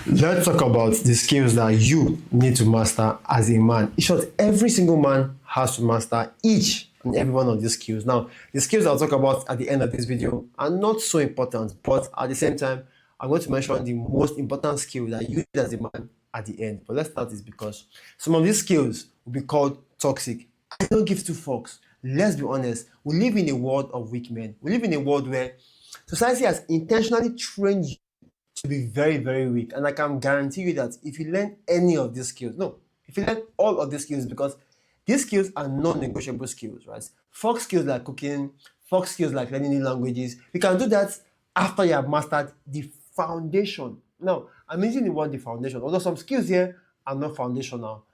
Let's talk about the skills that you need to master as a man. In short, every single man has to master each and every one of these skills. Now, the skills I'll talk about at the end of this video are not so important, but at the same time, I'm going to mention the most important skill that you need as a man at the end. But let's start this because some of these skills will be called toxic. I don't give two fucks. Let's be honest. We live in a world of weak men. We live in a world where society has intentionally trained you to be very, very weak. And I can guarantee you that if you learn any of these skills, no, if you learn all of these skills, because these skills are non-negotiable skills, right? Folk skills like cooking, folk skills like learning new languages, you can do that after you have mastered the foundation. Now, I'm using the word the foundation, although some skills here are not foundational,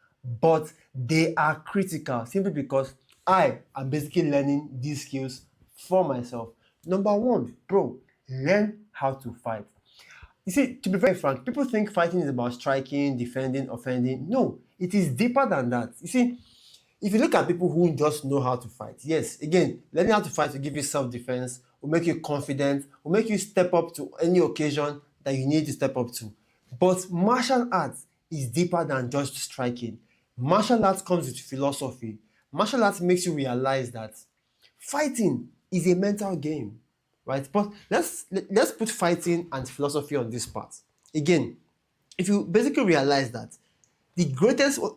but they are critical simply because I am basically learning these skills for myself. Number one, bro, learn how to fight. You see, to be very frank, people think fighting is about striking, defending, offending. No, it is deeper than that. You see, if you look at people who just know how to fight, yes, again, learning how to fight will give you self-defense, will make you confident, will make you step up to any occasion that you need to step up to. But martial arts is deeper than just striking. Martial arts comes with philosophy. Martial arts makes you realize that fighting is a mental game, right? But let's put fighting and philosophy on this part. Again, if you basically realize that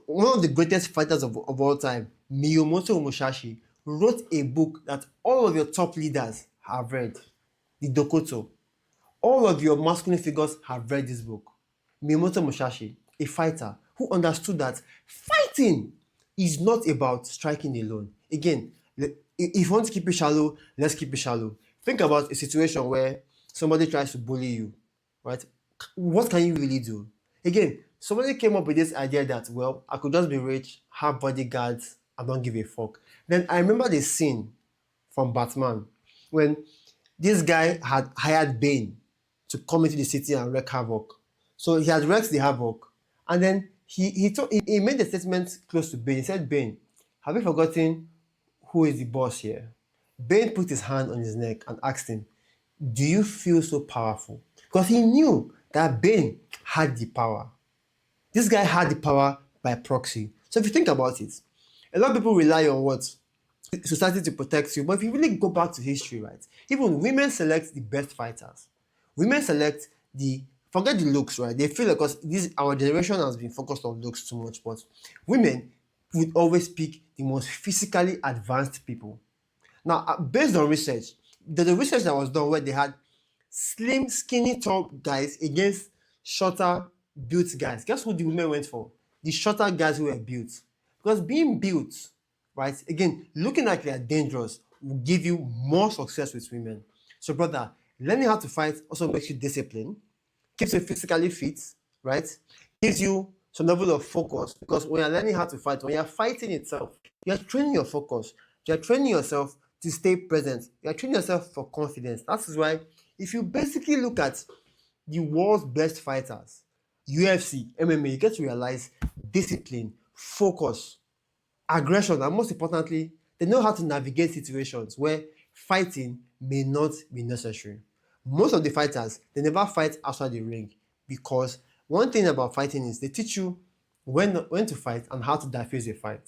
one of the greatest fighters of all time, Miyamoto Musashi, wrote a book that all of your top leaders have read, the Dokoto. All of your masculine figures have read this book. Miyamoto Musashi, a fighter who understood that fighting is not about striking alone. Again, if you want to keep it shallow, let's keep it shallow. Think about a situation where somebody tries to bully you, right? What can you really do? Again, somebody came up with this idea that, well, I could just be rich, have bodyguards, and don't give a fuck. Then I remember the scene from Batman when this guy had hired Bane to come into the city and wreak havoc. So he had wreaked the havoc, and then he made a statement close to Bane. He said, Bane, have you forgotten who is the boss here? Bane put his hand on his neck and asked him, do you feel so powerful? Because he knew that Bane had the power. This guy had the power by proxy. So if you think about it, a lot of people rely on what? Society to protect you. But if you really go back to history, right? Even women select the best fighters. Women select forget the looks, right? They feel like because our generation has been focused on looks too much, but women would always pick the most physically advanced people. Now, based on research, the research that was done where they had slim, skinny, tall guys against shorter, built guys. Guess who the women went for? The shorter guys who were built. Because being built, right, again, looking like they are dangerous will give you more success with women. So, brother, learning how to fight also makes you disciplined, keeps you physically fit, right? Gives you some level of focus because when you're learning how to fight, when you're fighting itself, you're training your focus. You're training yourself to stay present. You're training yourself for confidence. That is why if you basically look at the world's best fighters, UFC, MMA, you get to realize discipline, focus, aggression, and most importantly, they know how to navigate situations where fighting may not be necessary. Most of the fighters, they never fight outside the ring because one thing about fighting is they teach you when to fight and how to diffuse a fight.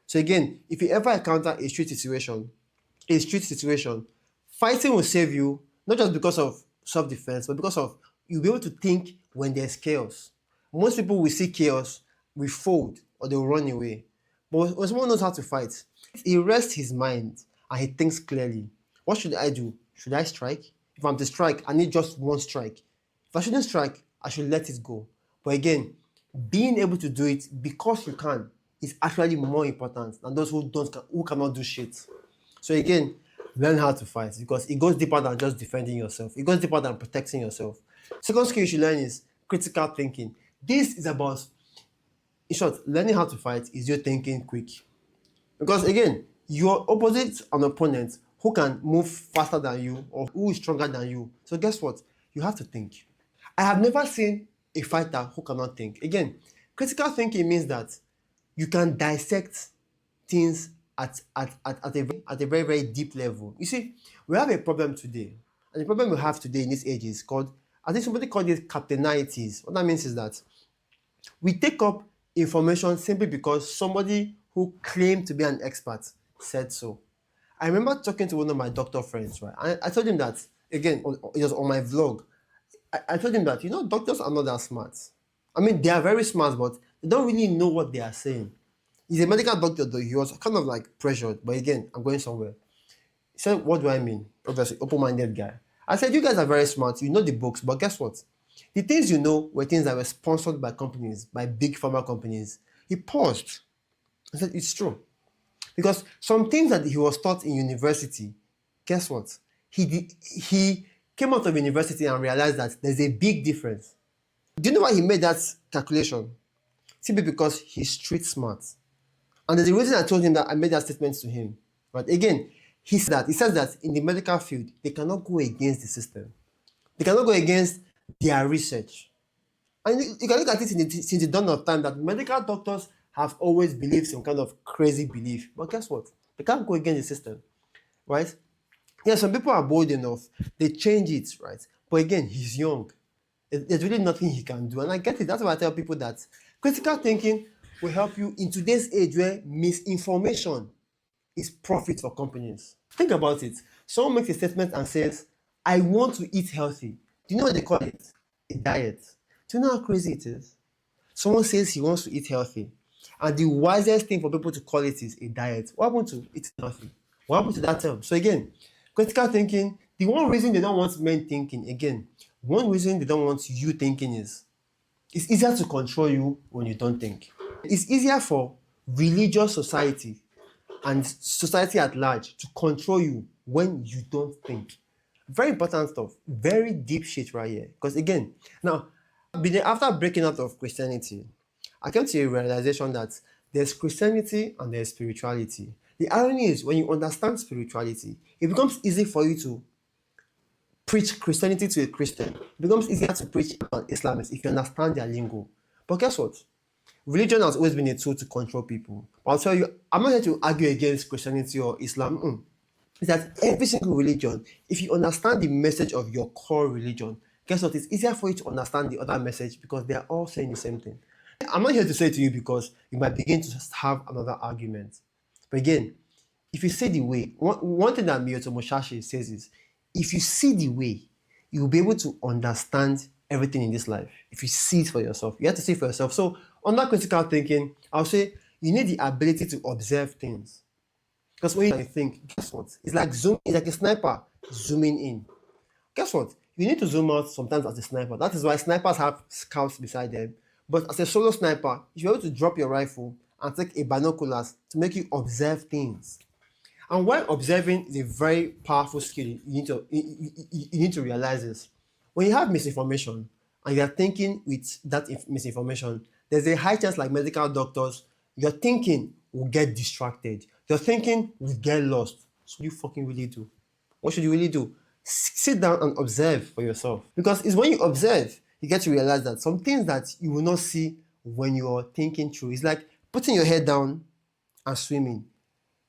So again, if you ever encounter a street situation, fighting will save you not just because of self-defense, but because of you'll be able to think when there's chaos. Most people will see chaos, will fold, or they'll run away. But when someone knows how to fight, he rests his mind and he thinks clearly. What should I do? Should I strike? If I'm to strike, I need just one strike. If I shouldn't strike, I should let it go. But again, being able to do it because you can is actually more important than those who cannot do shit. So again, learn how to fight because it goes deeper than just defending yourself. It goes deeper than protecting yourself. Second skill you should learn is critical thinking. This is about, in short, learning how to fight is you thinking quick. Because again, your opposite an opponent who can move faster than you or who is stronger than you. So guess what? You have to think. I have never seen a fighter who cannot think. Again, critical thinking means that you can dissect things at a very, very deep level. You see, we have a problem today. And the problem we have today in this age is called I think somebody called it captainitis. What that means is that we take up information simply because somebody who claimed to be an expert said so. I remember talking to one of my doctor friends, right? I told him that, again, it was on my vlog. I told him that, doctors are not that smart. I mean, they are very smart, but they don't really know what they are saying. He's a medical doctor, though. He was kind of like pressured. But again, I'm going somewhere. He said, what do I mean? Obviously, open-minded guy. I said, you guys are very smart. You know the books, but guess what? The things you know were things that were sponsored by companies, by big pharma companies. He paused. I said, it's true. Because some things that he was taught in university, guess what? He came out of university and realized that there's a big difference. Do you know why he made that calculation? Simply because he's street smart. And there's a reason I told him that I made that statement to him. But again, he says that in the medical field, they cannot go against the system. They cannot go against their research. And you can look at it since the dawn of time that medical doctors have always believed some kind of crazy belief. But guess what? They can't go against the system, right? Yeah, some people are bold enough. They change it, right? But again, he's young. There's really nothing he can do. And I get it. That's why I tell people that critical thinking will help you in today's age where misinformation is profit for companies. Think about it. Someone makes a statement and says, I want to eat healthy. Do you know what they call it? A diet. Do you know how crazy it is? Someone says he wants to eat healthy. And the wisest thing for people to call it is a diet. What happened to eating healthy? What happened to that term? So again, critical thinking, the one reason they don't want men thinking, again, one reason they don't want you thinking is it's easier to control you when you don't think. It's easier for religious society and society at large to control you when you don't think. Very important stuff. Very deep shit right here. Because again, now, after breaking out of Christianity, I came to a realization that there's Christianity and there's spirituality. The irony is when you understand spirituality, it becomes easy for you to preach Christianity to a Christian. It becomes easier to preach an Islamist if you understand their lingo. But guess what? Religion has always been a tool to control people. I'll tell you, I'm not here to argue against Christianity or Islam. It's that every single religion, if you understand the message of your core religion, guess what? It's easier for you to understand the other message because they are all saying the same thing. I'm not here to say to you because you might begin to have another argument. But again, if you see the way, one thing that Miyoto Musashi says is, if you see the way, you'll be able to understand everything in this life. If you see it for yourself, you have to see it for yourself. So under critical thinking, I'll say you need the ability to observe things. Because when you think, guess what? It's like a sniper zooming in. Guess what? You need to zoom out sometimes as a sniper. That is why snipers have scouts beside them. But as a solo sniper, you're able to drop your rifle and take a binoculars to make you observe things. And while observing is a very powerful skill, you need to realize this. When you have misinformation and you're thinking with that misinformation, there's a high chance, like medical doctors, your thinking will get distracted. Your thinking will get lost. So what do you fucking really do? What should you really do? Sit down and observe for yourself. Because it's when you observe, you get to realize that some things that you will not see when you're thinking through. It's like putting your head down and swimming.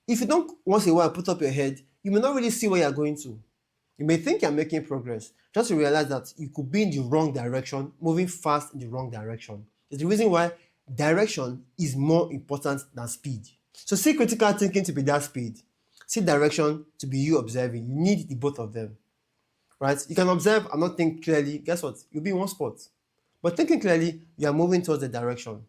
If you don't once in a while put up your head, you may not really see where you're going to. You may think you're making progress, just to realize that you could be in the wrong direction, moving fast in the wrong direction. It's the reason why direction is more important than speed. So see critical thinking to be that speed. See direction to be you observing. You need the both of them. Right? You can observe and not think clearly. Guess what? You'll be in one spot. But thinking clearly, you are moving towards the direction.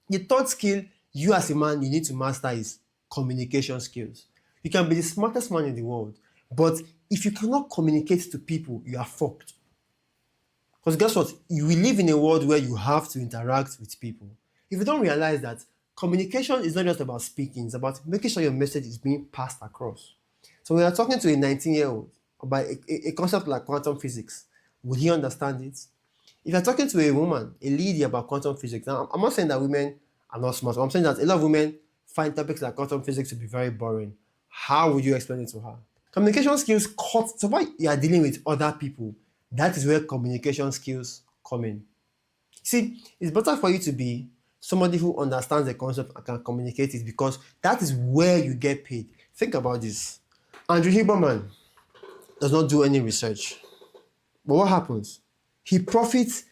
The third skill you as a man you need to master is communication skills. You can be the smartest man in the world, but if you cannot communicate to people, you are fucked. Because guess what? You will live in a world where you have to interact with people. If you don't realize that communication is not just about speaking, it's about making sure your message is being passed across. So when you're talking to a 19-year-old about a concept like quantum physics, would he understand it? If you're talking to a woman, a lady about quantum physics, now I'm not saying that women are not smart, I'm saying that a lot of women find topics like quantum physics to be very boring. How would you explain it to her? Communication skills cut, so while you are dealing with other people, that is where communication skills come in. See, it's better for you to be somebody who understands the concept and can communicate it because that is where you get paid. Think about this. Andrew Huberman does not do any research. But what happens? He profits,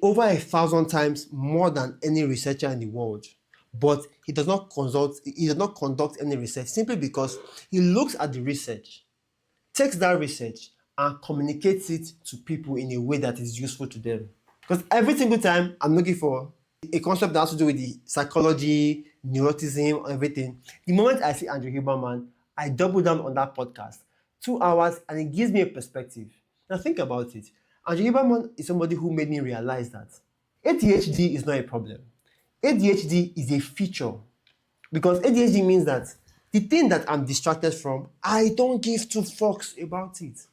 over 1,000 times more than any researcher in the world. But he does not conduct any research simply because he looks at the research, takes that research and communicates it to people in a way that is useful to them. Because every single time I'm looking for a concept that has to do with the psychology, neuroticism, everything, the moment I see Andrew Huberman, I double down on that podcast. 2 hours, and it gives me a perspective. Now think about it. Andrew Huberman is somebody who made me realize that ADHD is not a problem. ADHD is a feature. Because ADHD means that the thing that I'm distracted from, I don't give two fucks about it.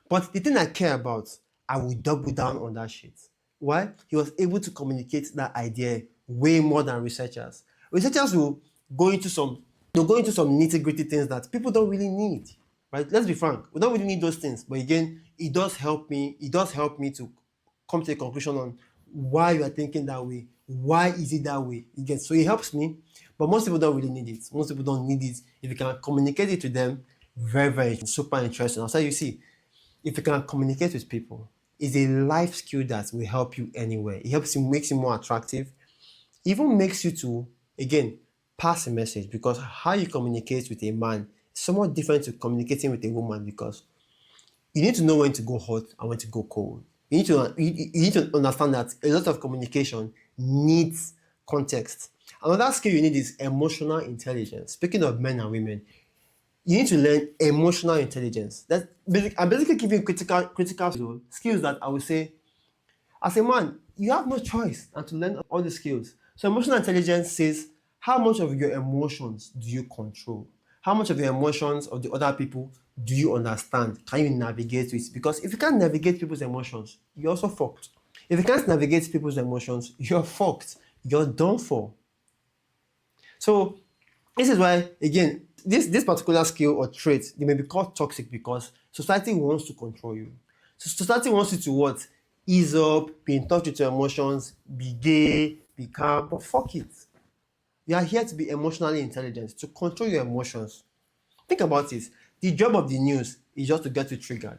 But the thing I care about, I will double down on that shit. Why? He was able to communicate that idea way more than researchers. Researchers will go into some nitty-gritty things that people don't really need. Right? Let's be frank. We don't really need those things. But again, it does help me to come to a conclusion on why you are thinking that way. Why is it that way? Again, so it helps me. But most people don't really need it. Most people don't need it. If you can communicate it to them, very, very super interesting. Also, you see, if you can communicate with people, it's a life skill that will help you anywhere. It helps you, makes you more attractive, even makes you to, again, pass a message, because how you communicate with a man is somewhat different to communicating with a woman, because you need to know when to go hot and when to go cold. You need to understand that a lot of communication needs context. Another skill you need is emotional intelligence. Speaking of men and women, you need to learn emotional intelligence. I'm basically giving critical skills that I would say, as a man, you have no choice and to learn all the skills. So emotional intelligence says, how much of your emotions do you control? How much of the emotions of the other people do you understand? Can you navigate with? Because if you can't navigate people's emotions, you're also fucked. If you can't navigate people's emotions, you're fucked. You're done for. So this is why, again, this particular skill or trait, they may be called toxic because society wants to control you. So society wants you to what? Ease up, be in touch with your emotions, be gay, be calm, but fuck it. You are here to be emotionally intelligent, to control your emotions. Think about it. The job of the news is just to get you triggered.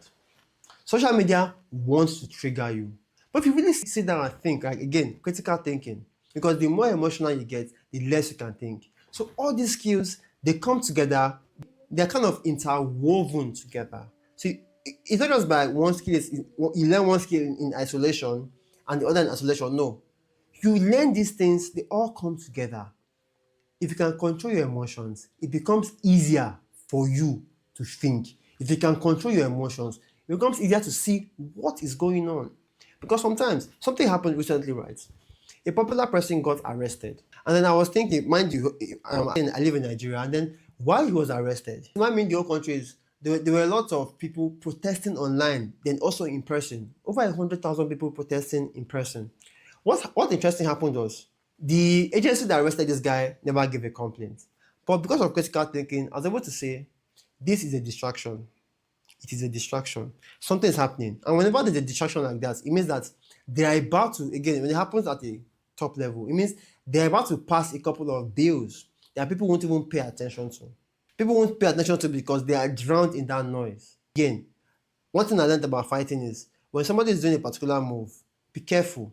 Social media wants to trigger you. But if you really sit down and think, like, again, critical thinking, because the more emotional you get, the less you can think. So all these skills, they come together, they're kind of interwoven together. So it's not just by one skill, you learn one skill in isolation and the other in isolation. No. You learn these things, they all come together. If you can control your emotions, it becomes easier for you to think. If you can control your emotions, it becomes easier to see what is going on. Because sometimes, something happened recently, right? A popular person got arrested. And then I was thinking, mind you, I live in Nigeria, and then while he was arrested, what I mean the whole country is, there were a lot of people protesting online, then also in person. Over 100,000 people protesting in person. What interesting happened was, the agency that arrested this guy never gave a complaint. But because of critical thinking, I was able to say, this is a distraction. It is a distraction. Something is happening. And whenever there's a distraction like that, it means that they are about to, again, when it happens at a top level, it means they're about to pass a couple of bills that people won't even pay attention to. People won't pay attention to because they are drowned in that noise. Again, one thing I learned about fighting is when somebody is doing a particular move, be careful.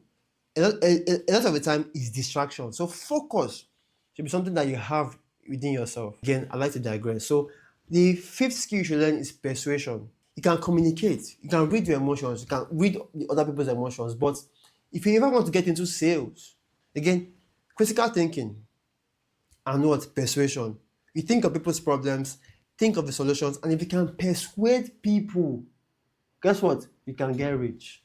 A lot of the time is distraction. So focus should be something that you have within yourself. Again, I like to digress. So the fifth skill you should learn is persuasion. You can communicate. You can read your emotions. You can read the other people's emotions. But if you ever want to get into sales, again, critical thinking and what? Persuasion. You think of people's problems, think of the solutions, and if you can persuade people, guess what? You can get rich.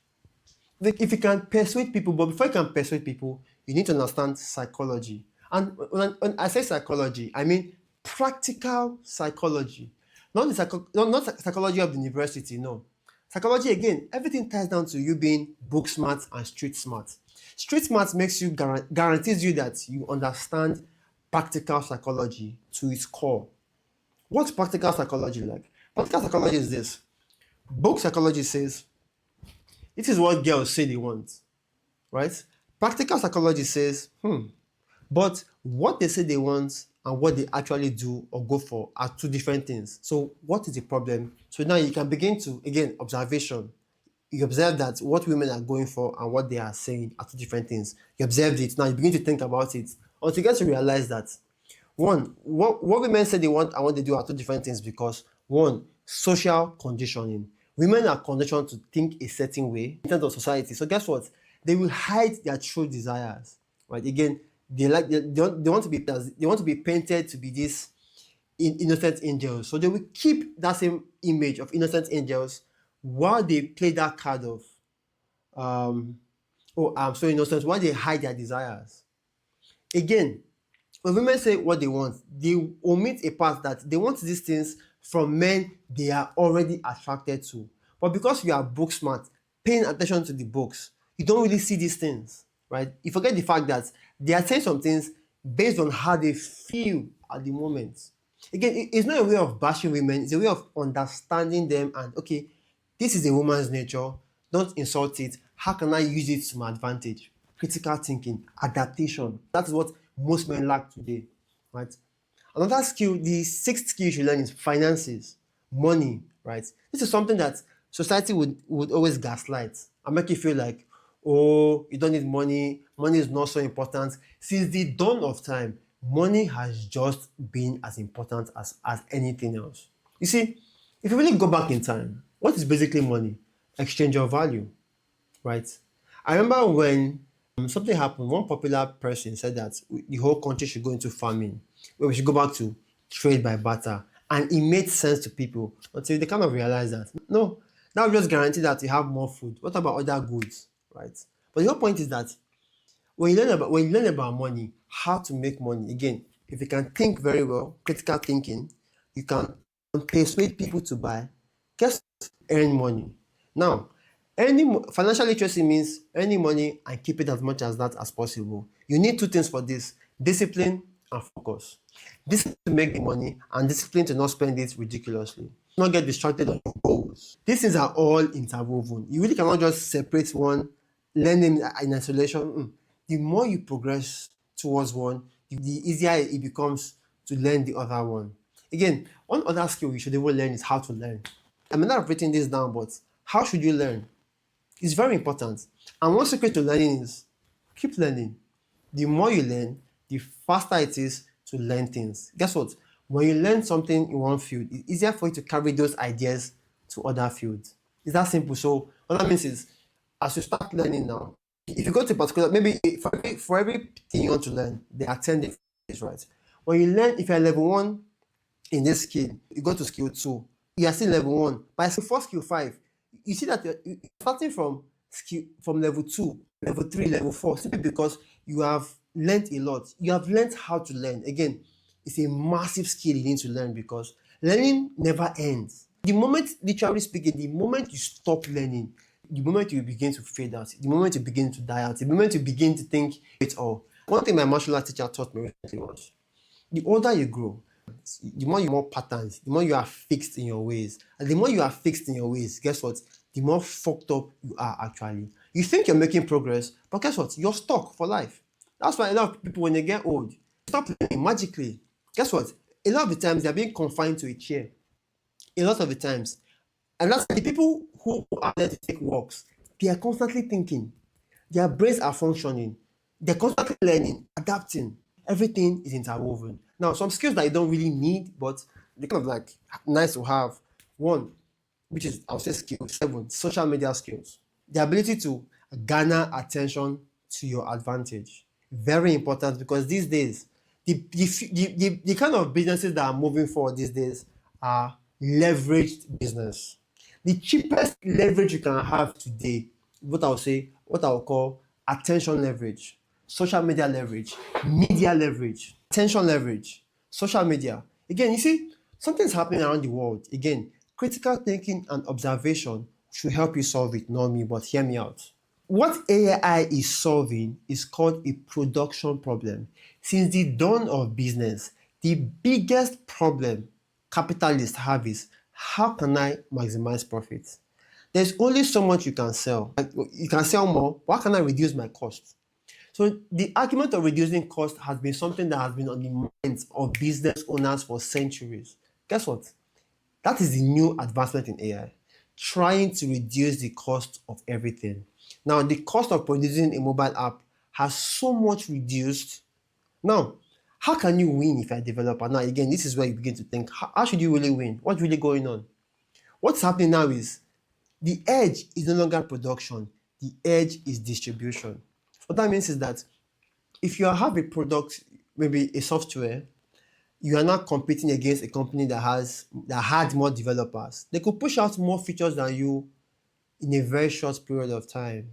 If you can persuade people, but before you can persuade people, you need to understand psychology. And when I say psychology, I mean practical psychology. Not psychology of the university, no. Psychology, again, everything ties down to you being book smart and street smart. Street smart makes you, guarantees you that you understand practical psychology to its core. What's practical psychology like? Practical psychology is this. Book psychology says, this is what girls say they want, right? Practical psychology says, but what they say they want and what they actually do or go for are two different things. So what is the problem? So now you can begin to, again, observation. you observe that what women are going for and what they are saying are two different things. You observed it, now you begin to think about it until you get to realize that one, what women say they want and what they do are two different things because one, social conditioning. Women are conditioned to think a certain way in terms of society. So guess what? They will hide their true desires. Right? Again, they want to be painted to be this innocent angels. So they will keep that same image of innocent angels while they play that card of oh, I'm so innocent, while they hide their desires. Again, when women say what they want, they omit a part that they want these things from men they are already attracted to. But because you are book smart, paying attention to the books, you don't really see these things, right? You forget the fact that they are saying some things based on how they feel at the moment. Again, it's not a way of bashing women, it's a way of understanding them and okay, this is a woman's nature, don't insult it. How can I use it to my advantage? Critical thinking, adaptation. That's what most men lack today, right? Another skill, the sixth skill you should learn is finances, money, right? This is something that society would always gaslight and make you feel like, oh, you don't need money, money is not so important. Since the dawn of time, money has just been as important as anything else. You see, if you really go back in time, what is basically money? Exchange of value, right? I remember when something happened, one popular person said that the whole country should go into farming, where we should go back to trade by barter. And it made sense to people until they kind of realized that no, that will just guarantee that you have more food. What about other goods, right? But the whole point is that when you learn about money, how to make money, again, if you can think very well, critical thinking, you can persuade people to buy, guess what? Earn money. Now, financial literacy means earning money and keep it as much as that as possible. You need two things for this: discipline and focus. Discipline to make the money and discipline to not spend it ridiculously. Not get distracted on your goals. These things are all interwoven. You really cannot just separate one, learn them in isolation. The more you progress towards one, the easier it becomes to learn the other one. Again, one other skill you should even learn is how to learn. I may not have written this down, but how should you learn? It's very important. And one secret to learning is keep learning. The more you learn, the faster it is to learn things. Guess what? When you learn something in one field, it's easier for you to carry those ideas to other fields. It's that simple. So what that means is, as you start learning now, if you go to a particular, maybe for everything you want to learn, there are 10 different ways, right? When you learn, if you're level 1 in this skill, you go to skill 2, you are still level 1. By skill 4, skill 5, you see that you're starting from level 2, level 3, level 4, simply because you have learned a lot. You have learned how to learn. Again, it's a massive skill you need to learn because learning never ends. The moment, literally speaking, the moment you stop learning, the moment you begin to fade out, the moment you begin to die out, the moment you begin to think it's all. One thing my martial art teacher taught me recently was, the older you grow, the more you more patterns, the more you are fixed in your ways. And the more you are fixed in your ways, guess what? The more fucked up you are actually. You think you're making progress, but guess what? You're stuck for life. That's why a lot of people, when they get old, stop learning magically. Guess what? A lot of the times they're being confined to a chair. A lot of the times. And that's the people who are there to take walks. They are constantly thinking. Their brains are functioning. They're constantly learning, adapting. Everything is interwoven. Now, some skills that you don't really need, but they're kind of like nice to have. One, which is, I'll say skill 7, social media skills. The ability to garner attention to your advantage. Very important because these days, the kind of businesses that are moving forward these days are leveraged business. The cheapest leverage you can have today, what I'll call attention leverage, social media leverage, media leverage, attention leverage, social media. Again, you see, something's happening around the world. Again, critical thinking and observation should help you solve it, not me, but hear me out. What AI is solving is called a production problem. Since the dawn of business, the biggest problem capitalists have is, how can I maximize profits? There's only so much you can sell. You can sell more, but how can I reduce my cost? So the argument of reducing cost has been something that has been on the minds of business owners for centuries. Guess what? That is the new advancement in AI. trying to reduce the cost of everything. Now, the cost of producing a mobile app has so much reduced. Now, how can you win if you're a developer? Now, again, this is where you begin to think, how should you really win? What's really going on? What's happening now is the edge is no longer production, the edge is distribution. What that means is that if you have a product, maybe a software, you are not competing against a company that had more developers. They could push out more features than you in a very short period of time.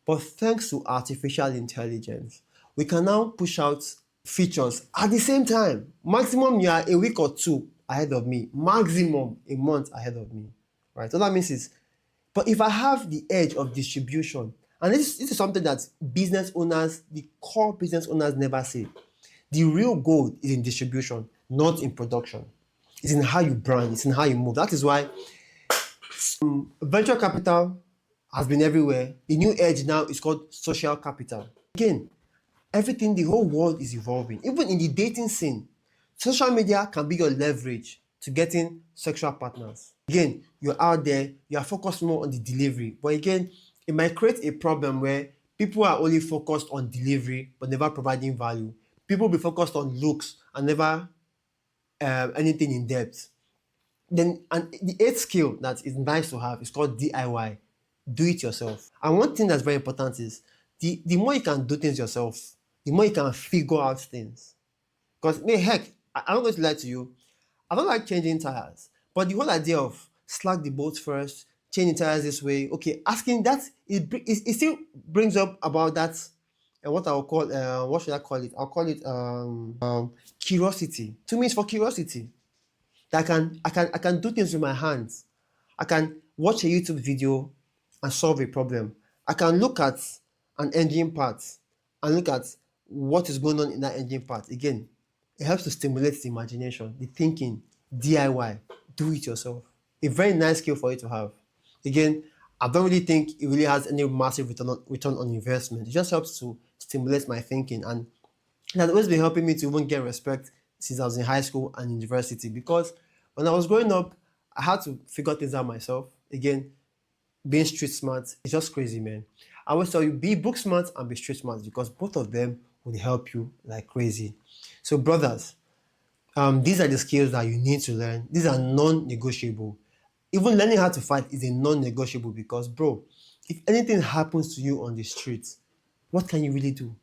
But thanks to artificial intelligence, we can now push out features at the same time. Maximum, you are a week or two ahead of me. Maximum, a month ahead of me. Right? So that means is, but if I have the edge of distribution, and this is something that business owners, the core business owners never say. The real gold is in distribution, not in production. It's in how you brand, it's in how you move. That is why venture capital has been everywhere. The new edge now is called social capital. Again, everything, the whole world is evolving. Even in the dating scene, social media can be your leverage to getting sexual partners. Again, you're out there, you are focused more on the delivery. But again, it might create a problem where people are only focused on delivery but never providing value. People will be focused on looks and never anything in depth. Then, and the eighth skill that is nice to have is called DIY, do it yourself. And one thing that's very important is the more you can do things yourself, the more you can figure out things. Because, heck, I'm not going to lie to you, I don't like changing tires, but the whole idea of slag the bolts first, changing tires this way, okay, asking that, it still brings up about that, and what I'll call, what should I call it? I'll call it curiosity. To me, it's for curiosity. That I can do things with my hands. I can watch a YouTube video and solve a problem. I can look at an engine part and look at what is going on in that engine part. Again, it helps to stimulate the imagination, the thinking, DIY, do it yourself. A very nice skill for you to have. Again, I don't really think it really has any massive return on investment. It just helps to stimulate my thinking, and it has always been helping me to even get respect since I was in high school and university, because when I was growing up, I had to figure things out myself. Again, being street smart is just crazy, man. I always tell you, be book smart and be street smart, because both of them will help you like crazy. So brothers, these are the skills that you need to learn. These are non-negotiable. Even learning how to fight is a non-negotiable, because bro, if anything happens to you on the street, what can you really do?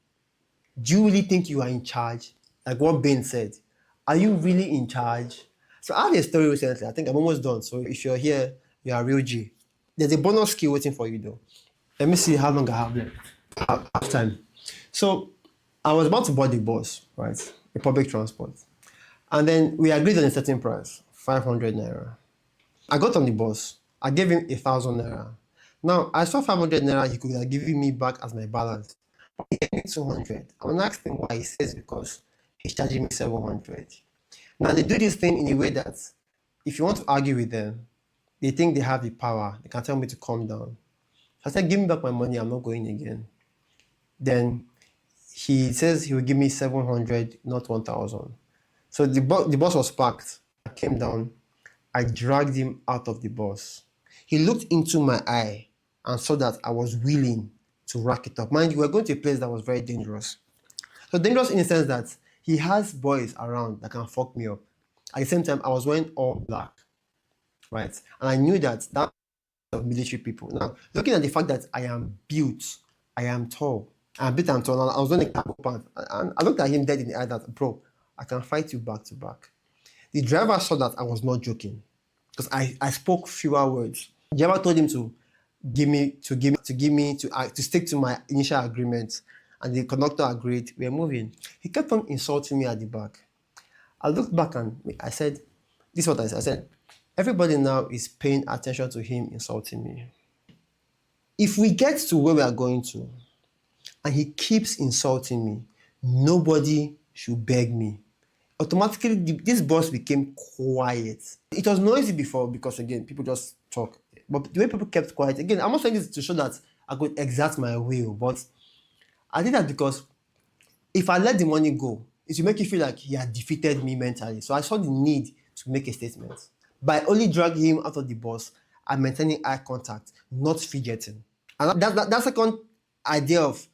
Do you really think you are in charge? Like what Ben said, are you really in charge? So I had a story recently. I think I'm almost done. So if you're here, you are a real G. There's a bonus skill waiting for you though. Let me see how long I have left. Half time. So I was about to board the bus, right? A public transport. And then we agreed on a certain price, 500 naira. I got on the bus. I gave him 1,000 naira. Now, I saw 500 naira he could have given me back as my balance. But he gave me 200. I'm asking why. He says because he's charging me 700. Now, they do this thing in a way that if you want to argue with them, they think they have the power. They can tell me to calm down. So I said, give me back my money. I'm not going again. Then he says he will give me 700, not 1,000. So the bus was packed. I came down. I dragged him out of the bus. He looked into my eye and saw that I was willing to rack it up. Mind you, we were going to a place that was very dangerous. So dangerous in the sense that he has boys around that can fuck me up. At the same time, I was wearing all black, right? And I knew that of military people. Now, looking at the fact that I am built, I am tall, I'm bit and tall, and I was wearing a cargo pant, and I looked at him dead in the eye that, bro, I can fight you back to back. The driver saw that I was not joking, because I spoke fewer words. The driver told him to stick to my initial agreement, and the conductor agreed. We were moving. He kept on insulting me at the back. I looked back and I said, this is what I said. I said, everybody now is paying attention to him insulting me. If we get to where we are going to, and he keeps insulting me, nobody should beg me. Automatically, this bus became quiet. It was noisy before because, again, people just talk. But the way people kept quiet, again, I'm not saying this to show that I could exert my will, but I did that because if I let the money go, it will make you feel like he had defeated me mentally. So I saw the need to make a statement. By only dragging him out of the bus, and maintaining eye contact, not fidgeting. And that second idea of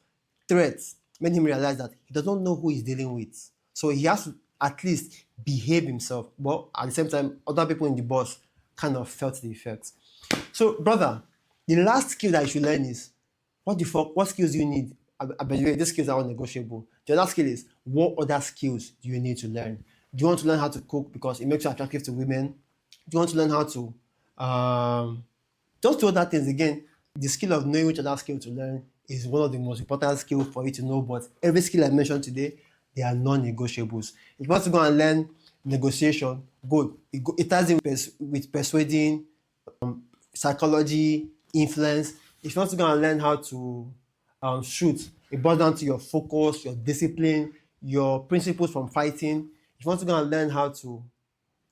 threat made him realize that he doesn't know who he's dealing with. So he has to at least behave himself. But at the same time, other people in the bus kind of felt the effects. So, brother, the last skill that you should learn is what skills do you need? By the way, these skills are all negotiable. The other skill is what other skills do you need to learn? Do you want to learn how to cook because it makes you attractive to women? Do you want to learn how to just do other things? Again, the skill of knowing which other skill to learn is one of the most important skills for you to know. But every skill I mentioned today, they are non-negotiables. If you want to go and learn negotiation, good. It ties in with persuading, psychology, influence. If you want to go and learn how to shoot, it boils down to your focus, your discipline, your principles from fighting. If you want to go and learn how to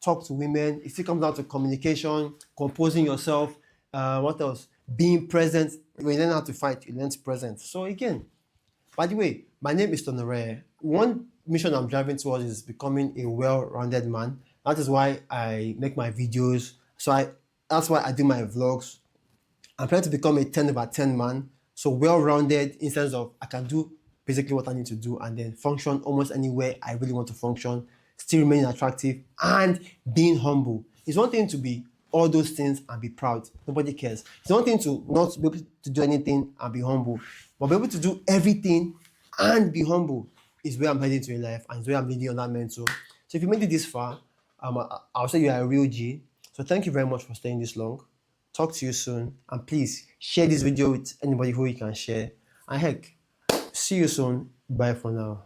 talk to women, it still comes down to communication, composing yourself, what else? Being present. When you learn how to fight, you learn to present. So again, by the way, my name is Tonore. One mission I'm driving towards is becoming a well-rounded man. That is why I make my videos. That's why I do my vlogs. I'm trying to become a 10/10 man. So well-rounded in sense of I can do basically what I need to do and then function almost anywhere I really want to function, still remaining attractive and being humble. It's one thing to be all those things and be proud. Nobody cares. It's one thing to not be able to do anything and be humble, but be able to do everything and be humble is where I'm heading to in life and is where I'm leading on that mentor. So if you made it this far, I'll say you are a real G. So thank you very much for staying this long. Talk to you soon. And please share this video with anybody who you can share. And heck, see you soon. Bye for now.